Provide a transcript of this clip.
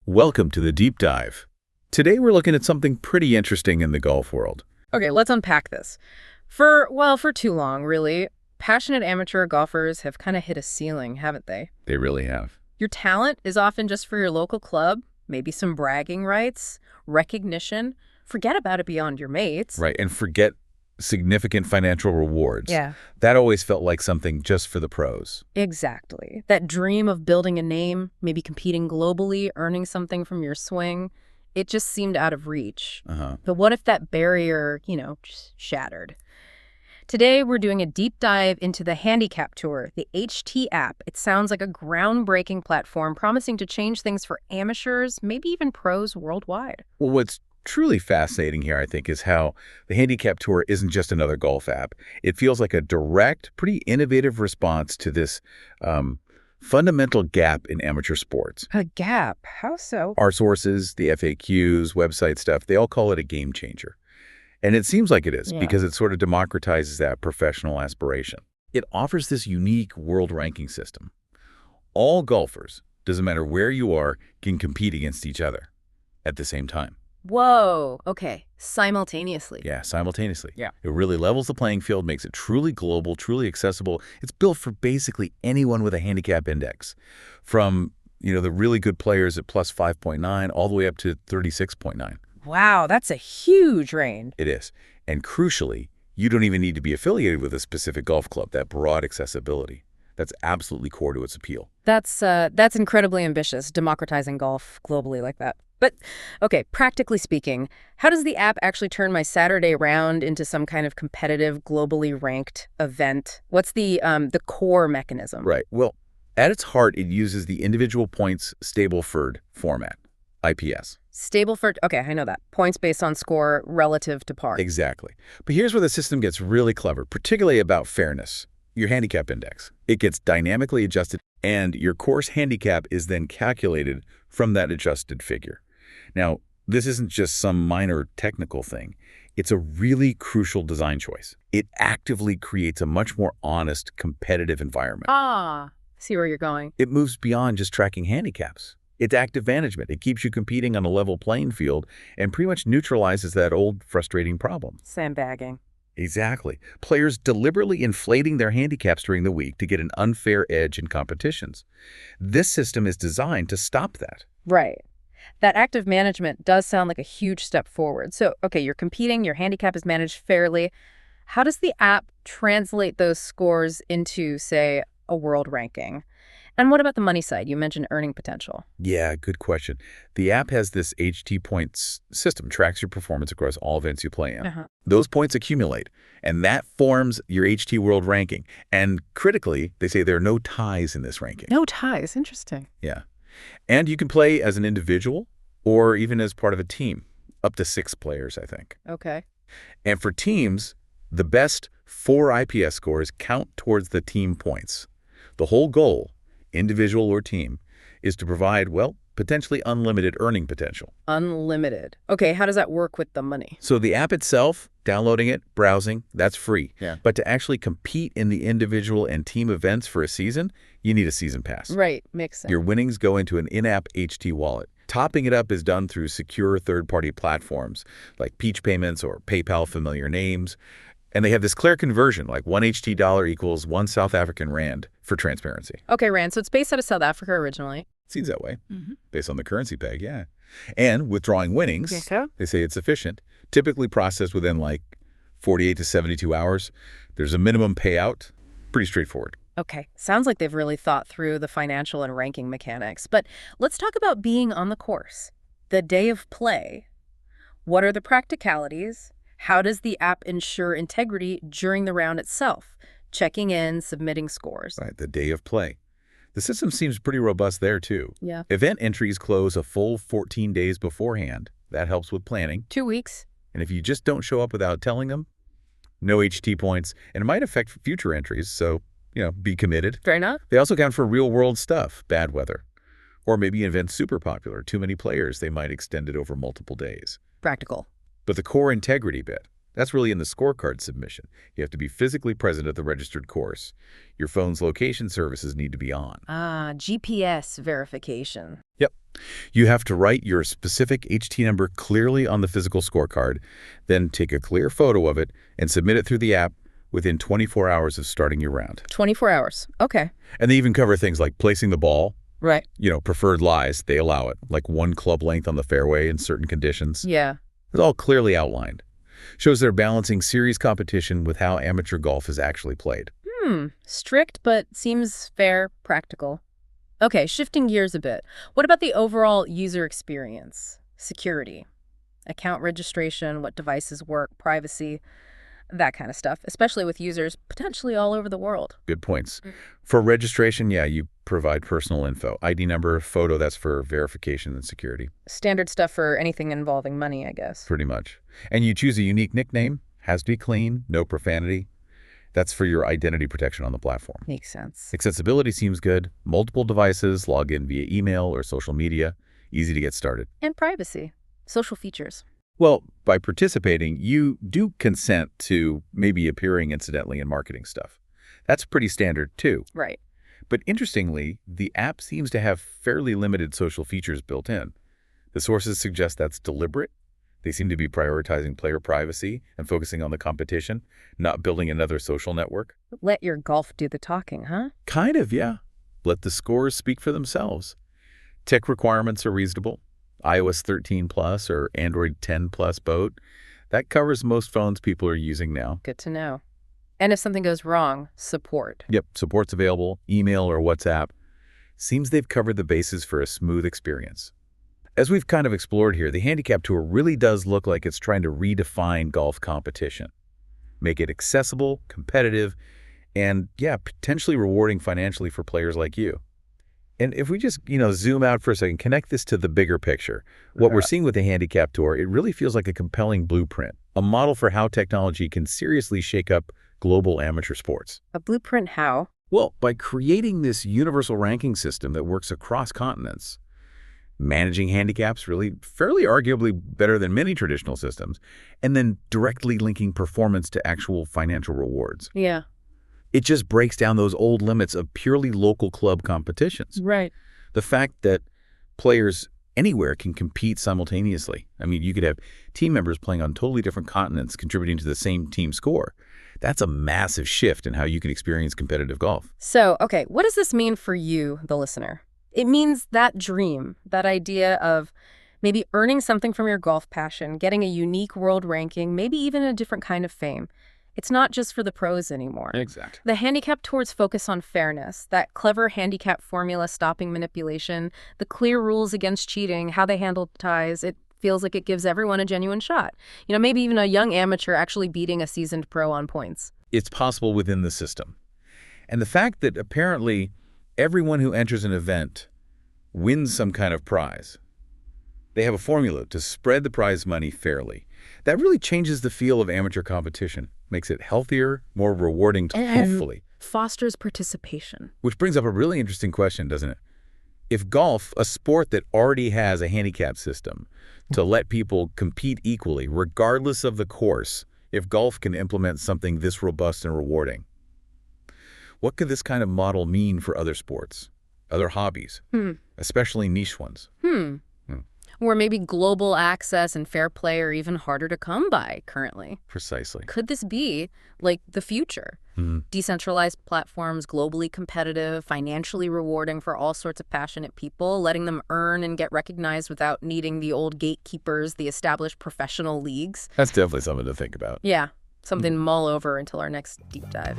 Welcome to the Deep Dive. Today we're looking at something pretty interesting in the golf world. Okay, let's unpack this. For too long, really, passionate amateur golfers have kind of hit a ceiling, haven't they? They really have. Your talent is often just for your local club, maybe some bragging rights, recognition. Forget about it beyond your mates. Right, and forget significant financial rewards. Yeah. That always felt like something just for the pros. Exactly. That dream of building a name, maybe competing globally, earning something from your swing, it just seemed out of reach. But what if that barrier, just shattered? Today, we're doing a deep dive into the Handicap Tour, the HT app. It sounds like a groundbreaking platform promising to change things for amateurs, maybe even pros worldwide. Well, what's truly fascinating here, I think, is how the Handicap Tour isn't just another golf app. It feels like a direct, pretty innovative response to this fundamental gap in amateur sports. A gap? How so? Our sources, the FAQs, website stuff, they all call it a game changer. And it seems like it is because it sort of democratizes that professional aspiration. It offers this unique world ranking system. All golfers, doesn't matter where you are, can compete against each other at the same time. Whoa, okay. Simultaneously. Yeah, simultaneously. Yeah. It really levels the playing field, makes it truly global, truly accessible. It's built for basically anyone with a handicap index, from the really good players at plus 5.9 all the way up to 36.9. Wow, that's a huge range. It is. And crucially, you don't even need to be affiliated with a specific golf club, that broad accessibility. That's absolutely core to its appeal. That's incredibly ambitious, democratizing golf globally like that. But, okay, practically speaking, how does the app actually turn my Saturday round into some kind of competitive, globally ranked event? What's the core mechanism? Right. Well, at its heart, it uses the individual points Stableford format, IPS. Stableford, okay, I know that. Points based on score relative to par. Exactly. But here's where the system gets really clever, particularly about fairness. Your handicap index. It gets dynamically adjusted, and your course handicap is then calculated from that adjusted figure. Now, this isn't just some minor technical thing. It's a really crucial design choice. It actively creates a much more honest, competitive environment. Ah, see where you're going. It moves beyond just tracking handicaps. It's active management. It keeps you competing on a level playing field and pretty much neutralizes that old, frustrating problem. Sandbagging. Exactly. Players deliberately inflating their handicaps during the week to get an unfair edge in competitions. This system is designed to stop that. Right. That active management does sound like a huge step forward. So, okay, you're competing, your handicap is managed fairly. How does the app translate those scores into, say, a world ranking? And what about the money side? You mentioned earning potential. Yeah, good question. The app has this HT points system, tracks your performance across all events you play in. Those points accumulate, and that forms your HT world ranking. And critically, they say there are no ties in this ranking. No ties. Interesting. Yeah. And you can play as an individual or even as part of a team, up to 6 players, I think. Okay. And for teams, the best 4 IPS scores count towards the team points. The whole goal, individual or team, is to provide, well, potentially unlimited earning potential. Unlimited. Okay, how does that work with the money? So the app itself, downloading it, browsing, that's free. Yeah. But to actually compete in the individual and team events for a season, you need a season pass. Right, makes sense. Your winnings go into an in-app HT wallet. Topping it up is done through secure third-party platforms like Peach Payments or PayPal Familiar Names. And they have this clear conversion, like 1 HT dollar equals 1 South African rand for transparency. Okay, Rand, so it's based out of South Africa originally. Seems that way, based on the currency peg, yeah. And withdrawing winnings, they say it's efficient, typically processed within like 48 to 72 hours. There's a minimum payout, pretty straightforward. Okay, sounds like they've really thought through the financial and ranking mechanics. But let's talk about being on the course. The day of play. What are the practicalities? How does the app ensure integrity during the round itself? Checking in, submitting scores. Right, the day of play. The system seems pretty robust there, too. Yeah. Event entries close a full 14 days beforehand. That helps with planning. 2 weeks. And if you just don't show up without telling them, no HT points. And it might affect future entries, so, be committed. Fair enough. They also count for real-world stuff, bad weather. Or maybe an event's super popular, too many players, they might extend it over multiple days. Practical. But the core integrity bit, That's really in the scorecard submission. You have to be physically present at the registered course. Your phone's location services need to be on. Ah, GPS verification. Yep. You have to write your specific HT number clearly on the physical scorecard, then take a clear photo of it and submit it through the app within 24 hours of starting your round. 24 hours. Okay. And they even cover things like placing the ball. Right. Preferred lies, they allow it, like one club length on the fairway in certain conditions. Yeah. It's all clearly outlined. Shows they're balancing serious competition with how amateur golf is actually played. Strict, but seems fair, practical. Okay, shifting gears a bit. What about the overall user experience? Security, account registration, what devices work, privacy, that kind of stuff, especially with users potentially all over the world. Good points. For registration, yeah, you provide personal info. ID number, photo, that's for verification and security. Standard stuff for anything involving money, I guess. Pretty much. And you choose a unique nickname, has to be clean, no profanity. That's for your identity protection on the platform. Makes sense. Accessibility seems good. Multiple devices, log in via email or social media. Easy to get started. And privacy. Social features. Well, by participating, you do consent to maybe appearing incidentally in marketing stuff. That's pretty standard, too. Right. But interestingly, the app seems to have fairly limited social features built in. The sources suggest that's deliberate. They seem to be prioritizing player privacy and focusing on the competition, not building another social network. Let your golf do the talking, huh? Kind of, yeah. Let the scores speak for themselves. Tech requirements are reasonable. iOS 13 Plus or Android 10 Plus boat. That covers most phones people are using now. Good to know. And if something goes wrong, support. Yep, support's available, email or WhatsApp. Seems they've covered the bases for a smooth experience. As we've kind of explored here, the Handicap Tour really does look like it's trying to redefine golf competition. Make it accessible, competitive, and, yeah, potentially rewarding financially for players like you. And if we just, zoom out for a second, connect this to the bigger picture. What we're seeing with the Handicap Tour, it really feels like a compelling blueprint, a model for how technology can seriously shake up global amateur sports. A blueprint how? Well, by creating this universal ranking system that works across continents, managing handicaps really fairly arguably better than many traditional systems, and then directly linking performance to actual financial rewards. Yeah. It just breaks down those old limits of purely local club competitions. Right. The fact that players anywhere can compete simultaneously. I mean, you could have team members playing on totally different continents contributing to the same team score. That's a massive shift in how you can experience competitive golf. So, okay, what does this mean for you, the listener? It means that dream, that idea of maybe earning something from your golf passion, getting a unique world ranking, maybe even a different kind of fame. It's not just for the pros anymore. Exactly. The Handicap Tour's focus on fairness, that clever handicap formula stopping manipulation, the clear rules against cheating, how they handle ties, it feels like it gives everyone a genuine shot. Maybe even a young amateur actually beating a seasoned pro on points. It's possible within the system. And the fact that apparently everyone who enters an event wins some kind of prize. They have a formula to spread the prize money fairly. That really changes the feel of amateur competition, makes it healthier, more rewarding, hopefully. Fosters participation. Which brings up a really interesting question, doesn't it? If golf, a sport that already has a handicap system to let people compete equally, regardless of the course, if golf can implement something this robust and rewarding, what could this kind of model mean for other sports, other hobbies, especially niche ones? Where maybe global access and fair play are even harder to come by currently. Precisely. Could this be like the future? Decentralized platforms, globally competitive, financially rewarding for all sorts of passionate people, letting them earn and get recognized without needing the old gatekeepers, the established professional leagues. That's definitely something to think about. Yeah, something to mull over until our next deep dive.